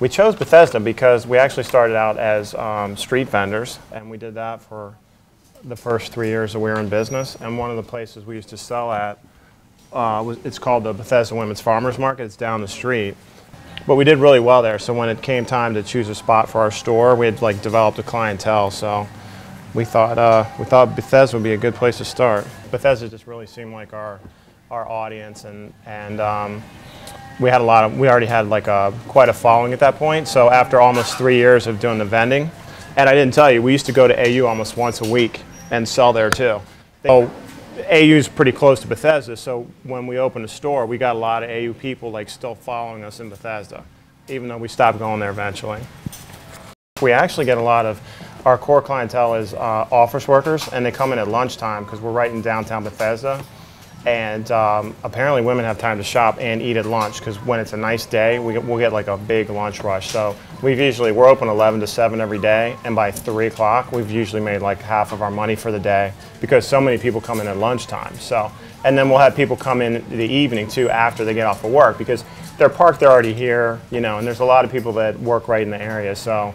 We chose Bethesda because we actually started out as street vendors, and we did that for the first 3 years that we were in business. And one of the places we used to sell at, it's called the Bethesda Women's Farmers Market. It's down the street. But we did really well there, so when it came time to choose a spot for our store, we had like developed a clientele, so we thought Bethesda would be a good place to start. Bethesda just really seemed like our audience, and we already had like quite a following at that point. So after almost 3 years of doing the vending, and I didn't tell you, we used to go to AU almost once a week and sell there too. So AU's pretty close to Bethesda, so when we opened a store, we got a lot of AU people like still following us in Bethesda, even though we stopped going there eventually. We actually get a lot of, our core clientele is office workers, and they come in at lunchtime because we're right in downtown Bethesda. And apparently women have time to shop and eat at lunch, because when it's a nice day, we'll get like a big lunch rush. So we're open 11 to 7 every day, and by 3 o'clock, we've usually made like half of our money for the day because so many people come in at lunchtime. So, and then we'll have people come in the evening too after they get off of work, because they're parked, they're already here, you know, and there's a lot of people that work right in the area. So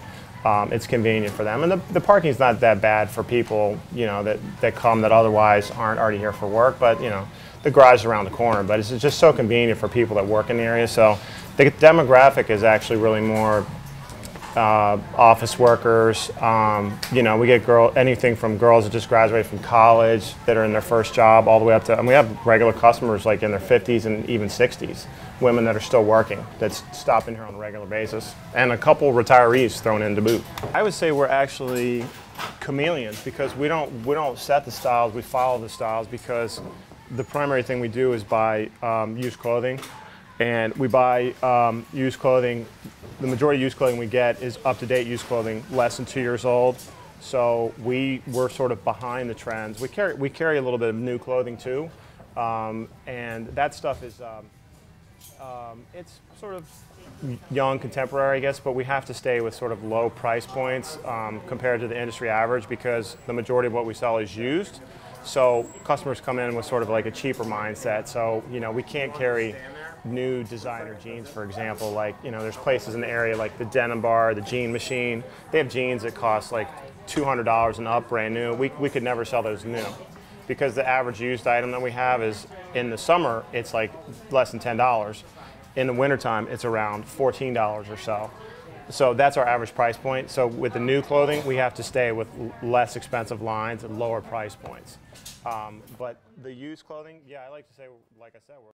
it's convenient for them, and the parking's not that bad for people, you know, that come that otherwise aren't already here for work. But you know, the garage is around the corner, but it's just so convenient for people that work in the area. So the demographic is actually really more office workers. You know, we get anything from girls that just graduated from college that are in their first job, all the way up to, and we have regular customers like in their 50s and even 60s, women that are still working, that's stopping here on a regular basis, and a couple retirees thrown in to boot. I would say we're actually chameleons, because we don't set the styles, we follow the styles, because the primary thing we do is buy used clothing, and we buy used clothing. The majority of used clothing we get is up-to-date used clothing, less than 2 years old. So we're sort of behind the trends. We carry a little bit of new clothing too, and that stuff is it's sort of young, contemporary, I guess, but we have to stay with sort of low price points compared to the industry average, because the majority of what we sell is used. So customers come in with sort of like a cheaper mindset. So, you know, we can't carry new designer jeans, for example. Like, you know, there's places in the area like the Denim Bar, the Jean Machine. They have jeans that cost like $200 and up, brand new. We could never sell those new, because the average used item that we have is, in the summer, it's like less than $10. In the wintertime, it's around $14 or so. So that's our average price point. So with the new clothing, we have to stay with less expensive lines and lower price points. But the used clothing, yeah, I like to say, like I said, we're